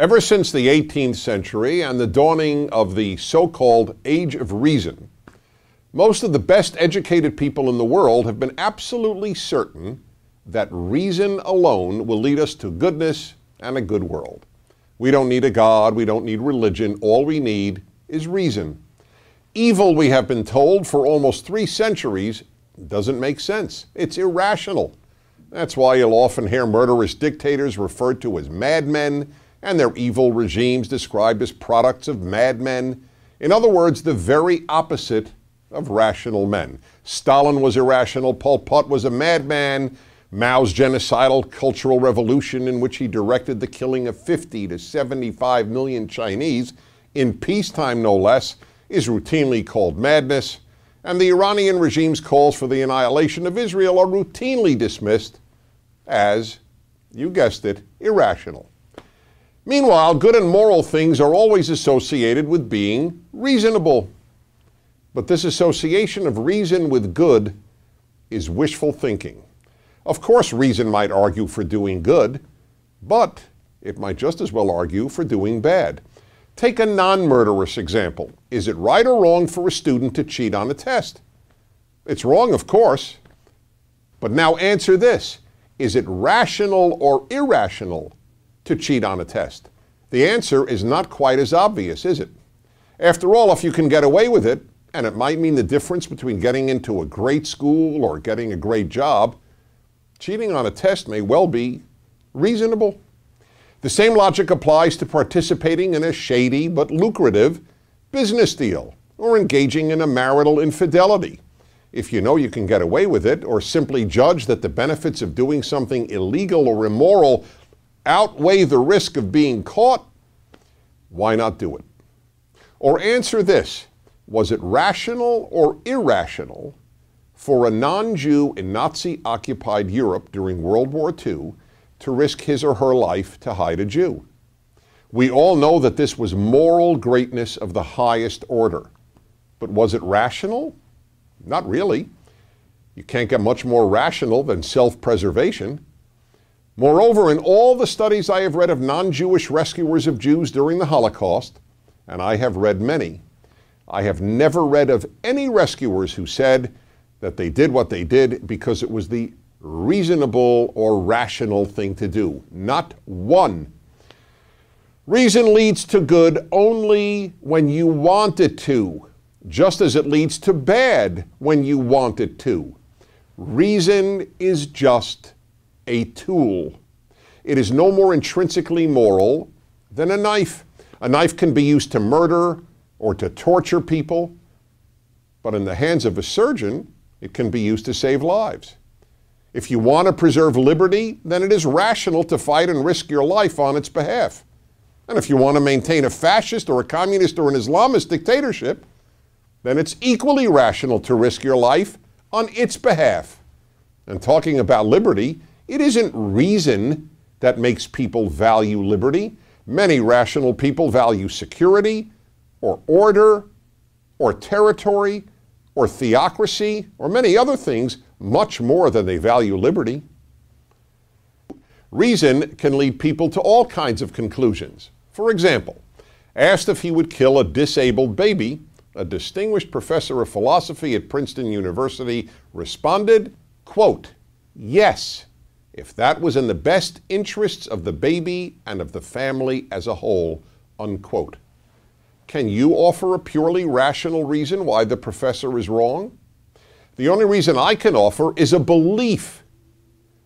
Ever since the 18th century and the dawning of the so-called Age of Reason, most of the best educated people in the world have been absolutely certain that reason alone will lead us to goodness and a good world. We don't need a God, we don't need religion, all we need is reason. Evil, we have been told for almost 3 centuries, doesn't make sense. It's irrational. That's why you'll often hear murderous dictators referred to as madmen and their evil regimes described as products of madmen. In other words, the very opposite of rational men. Stalin was irrational, Pol Pot was a madman, Mao's genocidal cultural revolution in which he directed the killing of 50 to 75 million Chinese, in peacetime no less, is routinely called madness, and the Iranian regime's calls for the annihilation of Israel are routinely dismissed as, you guessed it, irrational. Meanwhile, good and moral things are always associated with being reasonable. But this association of reason with good is wishful thinking. Of course, reason might argue for doing good, but it might just as well argue for doing bad. Take a non-murderous example. Is it right or wrong for a student to cheat on a test? It's wrong, of course. But now answer this. Is it rational or irrational to cheat on a test? The answer is not quite as obvious, is it? After all, if you can get away with it, and it might mean the difference between getting into a great school or getting a great job, cheating on a test may well be reasonable. The same logic applies to participating in a shady but lucrative business deal or engaging in a marital infidelity. If you know you can get away with it, or simply judge that the benefits of doing something illegal or immoral outweigh the risk of being caught, why not do it? Or answer this: was it rational or irrational for a non-Jew in Nazi-occupied Europe during World War II to risk his or her life to hide a Jew? We all know that this was moral greatness of the highest order. But was it rational? Not really. You can't get much more rational than self-preservation. Moreover, in all the studies I have read of non-Jewish rescuers of Jews during the Holocaust, and I have read many, I have never read of any rescuers who said that they did what they did because it was the reasonable or rational thing to do. Not one. Reason leads to good only when you want it to, just as it leads to bad when you want it to. Reason is just a tool. It is no more intrinsically moral than a knife. A knife can be used to murder or to torture people, but in the hands of a surgeon, it can be used to save lives. If you want to preserve liberty, then it is rational to fight and risk your life on its behalf. And if you want to maintain a fascist or a communist or an Islamist dictatorship, then it's equally rational to risk your life on its behalf. And talking about liberty, it isn't reason that makes people value liberty. Many rational people value security, or order, or territory, or theocracy, or many other things much more than they value liberty. Reason can lead people to all kinds of conclusions. For example, asked if he would kill a disabled baby, a distinguished professor of philosophy at Princeton University responded, quote, "Yes, if that was in the best interests of the baby and of the family as a whole," unquote. Can you offer a purely rational reason why the professor is wrong? The only reason I can offer is a belief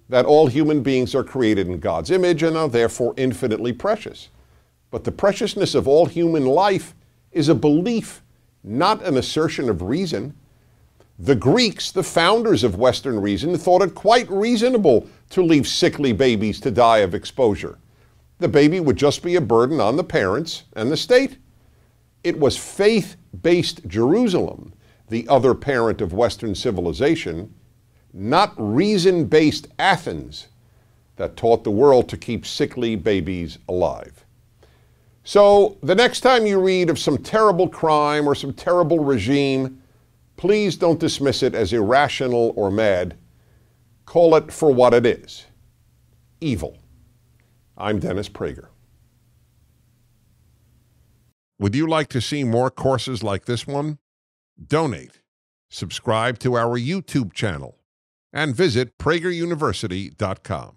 that all human beings are created in God's image and are therefore infinitely precious. But the preciousness of all human life is a belief, not an assertion of reason. The Greeks, the founders of Western reason, thought it quite reasonable to leave sickly babies to die of exposure. The baby would just be a burden on the parents and the state. It was faith-based Jerusalem, the other parent of Western civilization, not reason-based Athens, that taught the world to keep sickly babies alive. So the next time you read of some terrible crime or some terrible regime, please don't dismiss it as irrational or mad. Call it for what it is: evil. I'm Dennis Prager. Would you like to see more courses like this one? Donate, subscribe to our YouTube channel, and visit PragerUniversity.com.